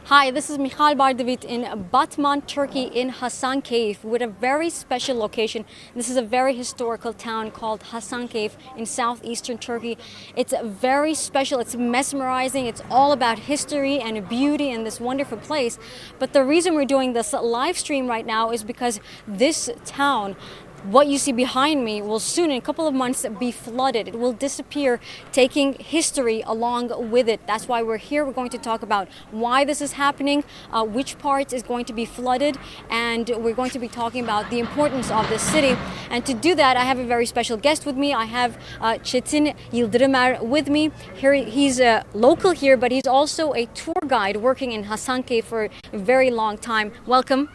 Hi, this is Michal Bardavid in Batman, Turkey in Hasankeyf with a very special location. This is a very historical town called Hasankeyf in southeastern Turkey. It's very special, it's mesmerizing, it's all about history and beauty in this wonderful place. But the reason we're doing this live stream right now is because this town, what you see behind me, will soon, in a couple of months, be flooded. It will disappear, taking history along with it. That's why we're here. We're going to talk about why this is happening, which parts is going to be flooded, and we're going to be talking about the importance of this city. And to do that, I have a very special guest with me. I have Çetin Yıldırımer with me. He's a local here, but he's also a tour guide working in Hasankeyf for a very long time. Welcome.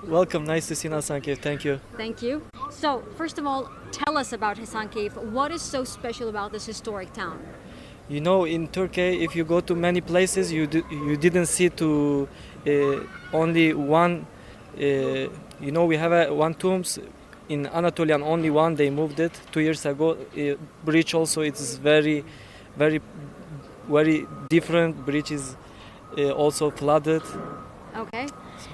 Welcome, nice to see you in Hasankeyf. Thank you. Thank you. So, first of all, tell us about Hasankeyf. What is so special about this historic town? You know, in Turkey, if you go to many places, you didn't see to only one. We have one tombs in Anatolian, only one. They moved it 2 years ago. Bridge also, it's very different. Bridge is also flooded. Okay.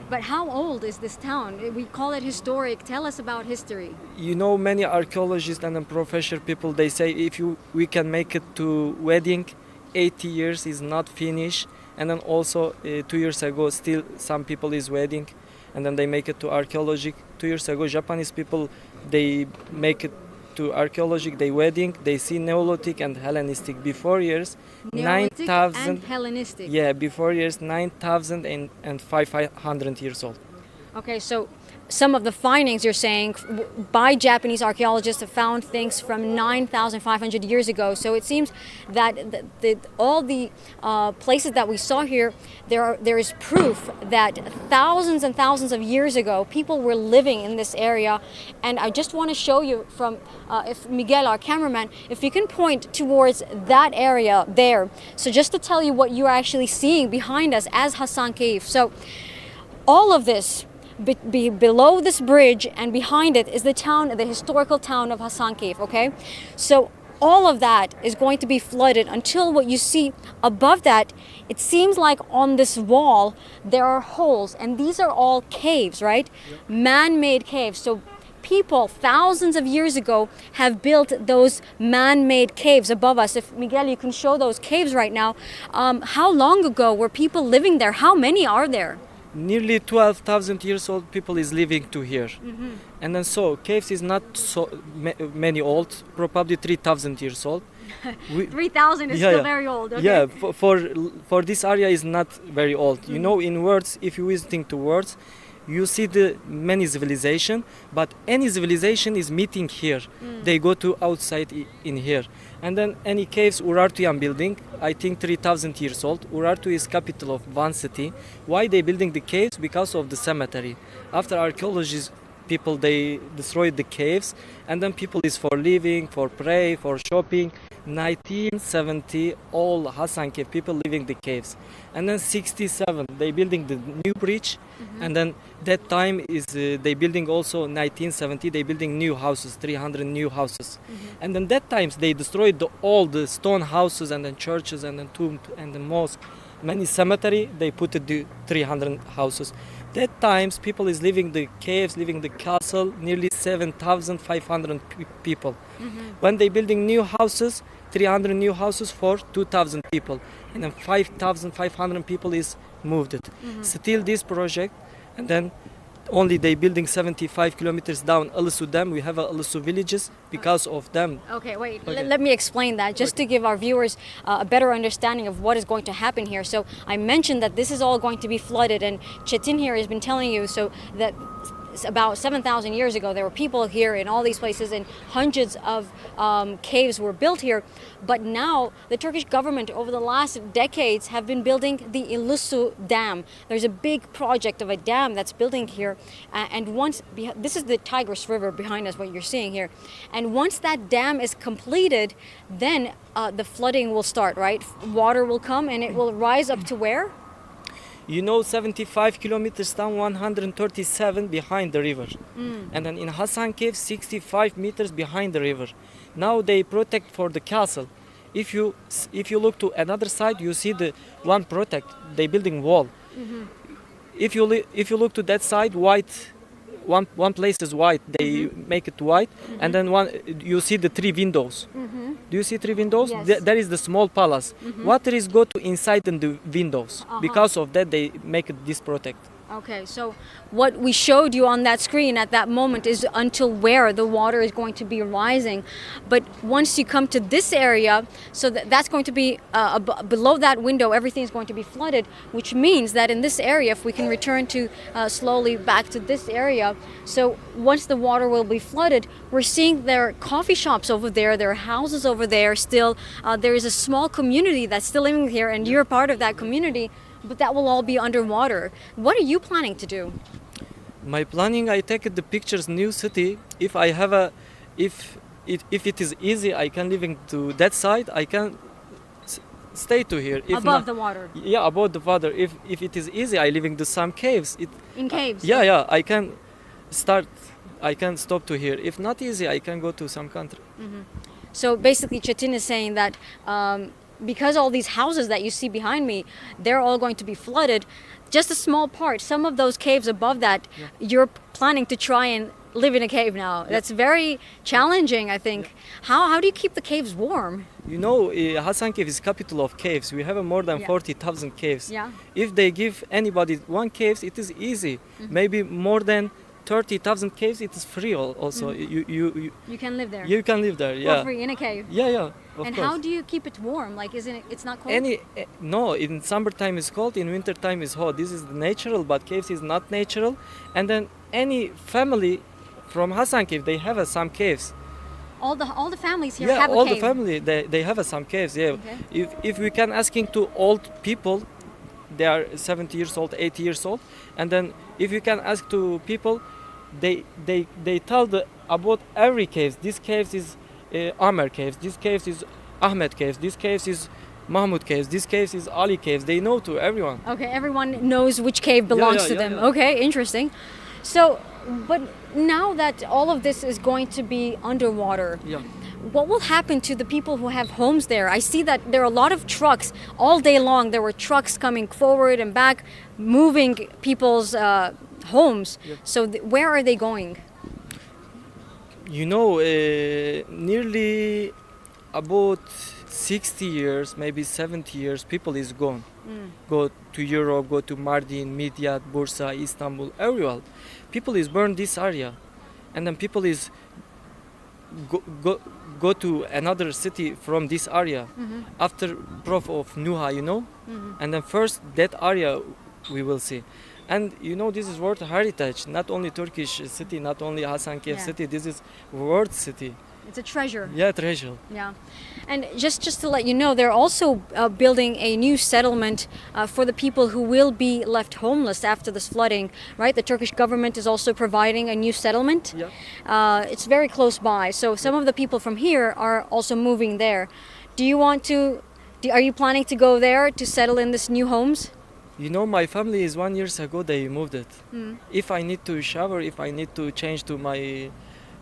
But how old is this town? We call it historic. Tell us about history. You know, many archaeologists and professional people, they say we can make it to wedding, 80 years is not finished. And then also 2 years ago, still some people is wedding, and then they make it to archaeology. 2 years ago, Japanese people, they make it to archaeology, they wedding, they see Neolithic and Hellenistic before years. Neolithic 9,000 and Hellenistic. Yeah, before years 9,000 and 500 years old. Okay, so some of the findings you're saying by Japanese archaeologists have found things from 9,500 years ago. So it seems that all the places that we saw here, there is proof that thousands and thousands of years ago, people were living in this area. And I just want to show you from, if Miguel, our cameraman, if you can point towards that area there. So just to tell you what you're actually seeing behind us as Hasankeyf. So all of this, below this bridge and behind it is the historical town of Hasankeyf, okay? So all of that is going to be flooded until what you see above that, it seems like on this wall there are holes, and these are all caves, right? Yep. Man-made caves. So people thousands of years ago have built those man-made caves above us. If Miguel, you can show those caves right now. How long ago were people living there? How many are there? Nearly 12,000 years old people is living to here. Mm-hmm. And then so caves is not so many old, probably 3,000 years old. 3,000 is still very old. Okay. Yeah, for this area is not very old. Mm-hmm. You know, in words, if you visiting to words, you see the many civilization, but any civilization is meeting here. They go to outside in here. And then any caves, Urartuyan building, I think 3,000 years old. Urartu is capital of one city. Why they building the caves? Because of the cemetery. After archaeologists, people, they destroyed the caves, and then people is for living, for pray, for shopping. 1970, all Hasankeyf people living the caves. And then 67, they building the new bridge. Mm-hmm. And then that time is they building also 1970, they building new houses, 300 new houses. Mm-hmm. And then that times they destroyed all the stone houses and then churches and then tomb and the mosque. Many cemetery, they put the 300 houses. That times people is living the caves, living the castle, nearly 7,500 people. Mm-hmm. When they building new houses, 300 new houses for 2,000 people, and then 5,500 people is moved it. Mm-hmm. Still this project, and then only they building 75 kilometers down Ilisu Dam. We have a Ilısu villages because of them. Okay, wait. Okay. Let me explain that just to give our viewers a better understanding of what is going to happen here. So I mentioned that this is all going to be flooded, and Çetin here has been telling you so that about 7,000 years ago there were people here in all these places, and hundreds of caves were built here. But now the Turkish government over the last decades have been building the Ilisu Dam. There's a big project of a dam that's building here, and once this is the Tigris River behind us, what you're seeing here, and once that dam is completed, then the flooding will start, right? Water will come and it will rise up to where? You know, 75 kilometers down, 137 behind the river. And then in Hasankeyf, 65 meters behind the river. Now they protect for the castle. If you look to another side, you see the one protect, they building wall. If you look to that side, white. One place is white. They make it white, and then you see the 3 windows. Do you see 3 windows? Yes. There is the small palace. Water is go to inside in the windows. Because of that, they make it this protect. Okay, so what we showed you on that screen at that moment is until where the water is going to be rising. But once you come to this area, so that's going to be below that window, everything is going to be flooded, which means that in this area, if we can return to slowly back to this area, so once the water will be flooded, we're seeing there are coffee shops over there, there are houses over there still. There is a small community that's still living here, and you're part of that community. But that will all be underwater. What are you planning to do? My planning, I take the pictures new city. If I have if it is easy, I can live into that side. I can stay to here. If Above the water. Yeah, above the water. If it is easy, I live into some caves. In caves. Yeah. I can start. I can stop to here. If not easy, I can go to some country. So basically, Çetin is saying that. Because all these houses that you see behind me, they're all going to be flooded. Just a small part, some of those caves above that, you're planning to try and live in a cave now. That's very challenging, I think. How do you keep the caves warm? You know, Hasankeyf is capital of caves. We have more than 40,000 caves. Yeah. If they give anybody one cave, it is easy. Maybe more than 30,000 caves, it is free also. You can live there. You can live there, For free in a cave. Yeah. Of and course. how do you keep it warm? Like, it's not cold? No, in summertime is cold, in wintertime is hot. This is natural, but caves is not natural. And then any family from Hasankeyf, they have some caves. All the families here have a cave? Yeah, all the family, they have some caves, yeah. Okay. If we can asking to old people, they are 70 years old, 80 years old, and then if you can ask to people, they tell about every cave. This cave is Amer caves, this cave is Ahmed caves, this cave is Mahmud caves, this cave is Ali caves. They know to everyone. Okay, everyone knows which cave belongs to them. Yeah. Okay, interesting. So, but now that all of this is going to be underwater, what will happen to the people who have homes there? I see that there are a lot of trucks all day long. There were trucks coming forward and back, moving people's homes. So where are they going? You know, nearly about 60 years, maybe 70 years, people is gone. Go to Europe, go to Mardin, Midyat, Bursa, Istanbul, everywhere. People is burned this area, and then people is go to another city from this area after proof of Nuha, you know, and then first that area we will see. And you know, this is world heritage, not only Turkish city, not only Hasankeyf city, this is world city. It's a treasure. Yeah, treasure. Yeah. And just to let you know, they're also building a new settlement for the people who will be left homeless after this flooding, right? The Turkish government is also providing a new settlement. Yeah. It's very close by. So some of the people from here are also moving there. Are you planning to go there to settle in this new homes? You know, my family is 1 year ago, they moved it. If I need to shower, if I need to change to my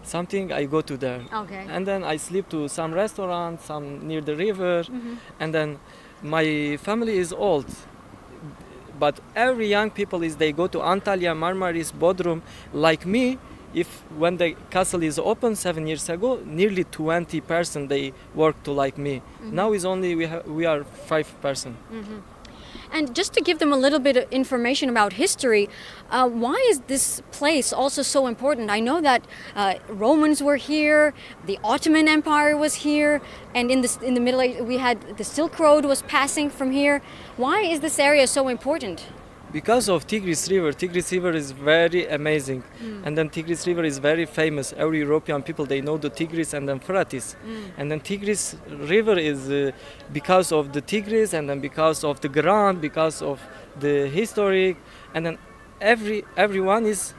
something, I go to there. Okay. And then I sleep to some restaurant, some near the river. And then my family is old. But every young people they go to Antalya, Marmaris, Bodrum. Like me, when the castle is open 7 years ago, nearly 20% they work to like me. Now is only we are 5%. And just to give them a little bit of information about history, why is this place also so important? I know that Romans were here, the Ottoman Empire was here, and in the Middle Ages we had the Silk Road was passing from here. Why is this area so important? Because of Tigris River. Tigris River is very amazing, and then Tigris River is very famous. Every European people they know the Tigris and then Fratis, and then Tigris River is because of the Tigris, and then because of the ground, because of the historic, and then everyone is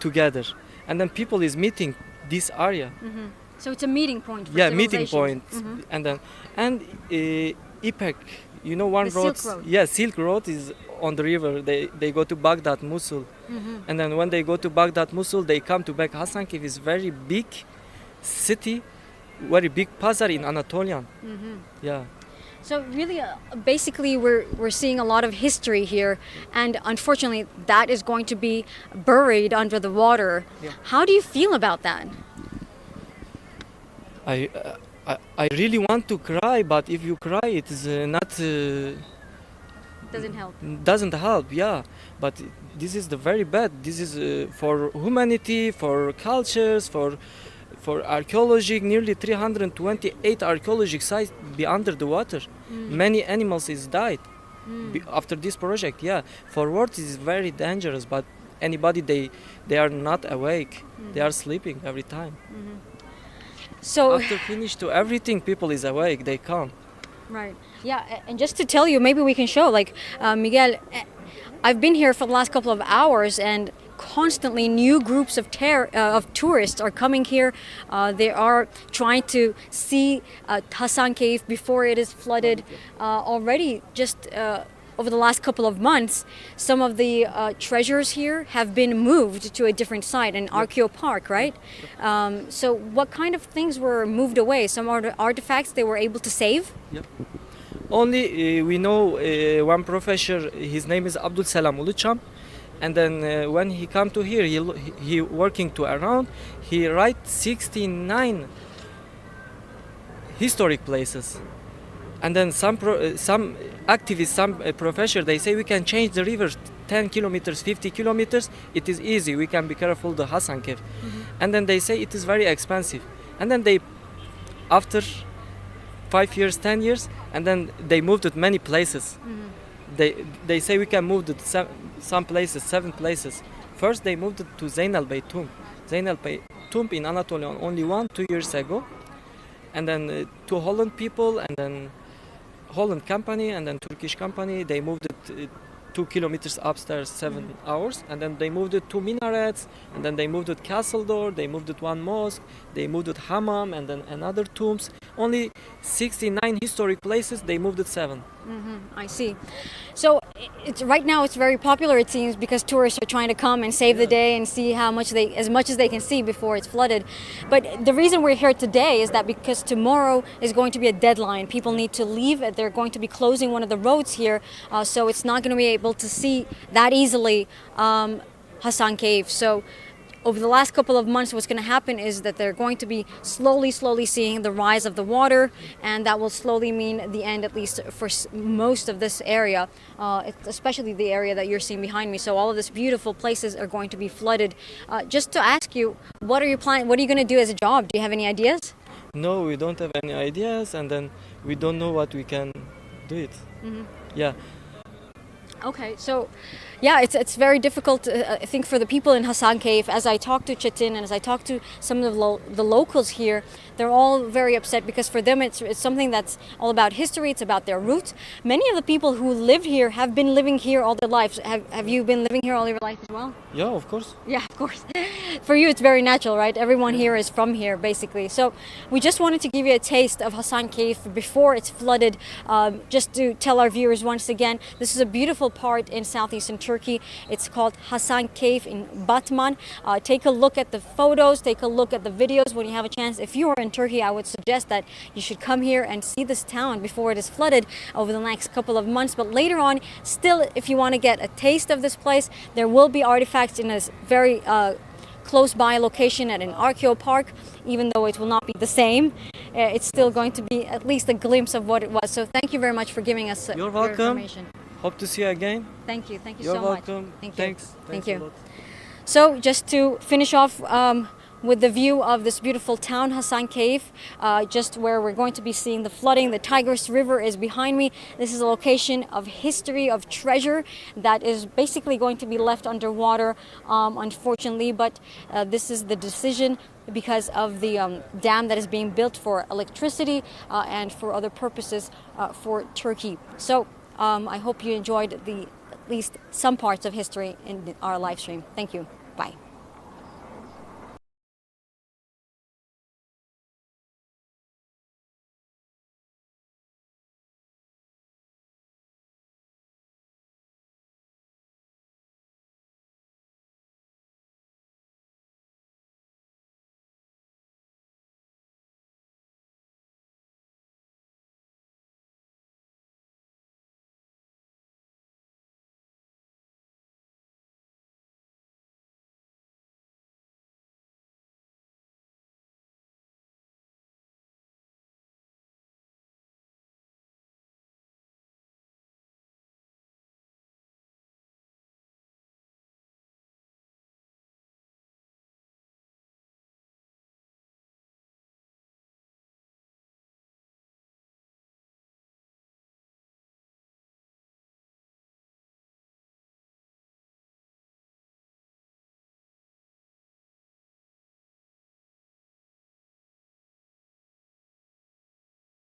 together, and then people is meeting this area. So it's a meeting point for meeting point, and then Ipek. You know, one road. Silk Road. Yeah, Silk Road is on the river. They go to Baghdad, Mosul, and then when they go to Baghdad, Mosul, they come to back. Hasankeyf is very big city, very big bazaar in Anatolian. Yeah. So really, basically, we're seeing a lot of history here, and unfortunately, that is going to be buried under the water. Yeah. How do you feel about that? I really want to cry, but if you cry, it is not Doesn't help. doesn't help. Yeah, but this is the very bad. This is for humanity, for cultures, for archaeology. Nearly 328 archaeological sites be under the water. Many animals is died after this project. Yeah, for words it is very dangerous. But anybody they are not awake. They are sleeping every time. So After finish to everything, people is awake. They come. right, yeah, and just to tell you, maybe we can show like Miguel. I've been here for the last couple of hours, and constantly new groups of tourists are coming here. They are trying to see Hasankeyf before it is flooded. Already, just over the last couple of months, some of the treasures here have been moved to a different site, an archaeo park, right? So what kind of things were moved away? Some artifacts they were able to save? Yep. Only we know one professor. His name is Abdul Salam Ulucham, and then when he come to here, he working to around. He write 69 historic places, and then some activists, some professor, they say we can change the river 10 kilometers, 50 kilometers. It is easy. We can be careful the Hasankeyf, and then they say it is very expensive, and then they after 5 years, 10 years, and then they moved it many places. They say we can move it some places, 7 places. First they moved it to Zeynel Bey tomb. Zeynel Bey tomb in Anatolia only 1-2 years ago, and then to Holland people, and then Holland company, and then Turkish company. They moved it 2 kilometers upstairs, 7 hours, and then they moved it 2 minarets, and then they moved it castle door. They moved it 1 mosque. They moved it hammam, and then another tombs. Only 69 historic places. They moved it 7. I see. So it's right now it's very popular, it seems, because tourists are trying to come and save the day and see as much as they can see before it's flooded. But the reason we're here today is that because tomorrow is going to be a deadline. People need to leave. They're going to be closing one of the roads here, so it's not going to be able to see that easily Hasankeyf. So over the last couple of months, what's going to happen is that they're going to be slowly seeing the rise of the water, and that will slowly mean the end, at least for most of this area, especially the area that you're seeing behind me. So all of these beautiful places are going to be flooded. Just to ask you, what are you planning? What are you going to do as a job? Do you have any ideas? No, we don't have any ideas, and then we don't know what we can do it. Yeah. Okay, so yeah, it's very difficult, I think, for the people in Hasankeyf. As I talk to Çetin and as I talk to some of the locals here, they're all very upset because for them it's something that's all about history, it's about their roots. Many of the people who live here have been living here all their lives. Have you been living here all your life as well? Yeah, of course. Yeah, of course. For you, it's very natural, right? Everyone here is from here, basically. So we just wanted to give you a taste of Hasankeyf before it's flooded, just to tell our viewers once again, this is a beautiful part in southeastern Turkey. It's called Hasankeyf in Batman. Take a look at the photos, take a look at the videos when you have a chance. If you are in Turkey, I would suggest that you should come here and see this town before it is flooded over the next couple of months. But later on, still, if you want to get a taste of this place, there will be artifacts in a very close by location at an archaeo park. Even though it will not be the same, it's still going to be at least a glimpse of what it was. So thank you very much for giving us You're your welcome. information. Hope to see you again. Thank you You're so much. welcome. Thank you. Thanks. Thank a you. lot. So just to finish off with the view of this beautiful town, Hasankeyf, just where we're going to be seeing the flooding. The Tigris River is behind me. This is a location of history, of treasure that is basically going to be left underwater, unfortunately. But this is the decision because of the dam that is being built for electricity and for other purposes for Turkey. So I hope you enjoyed at least some parts of history in our live stream. Thank you. Bye.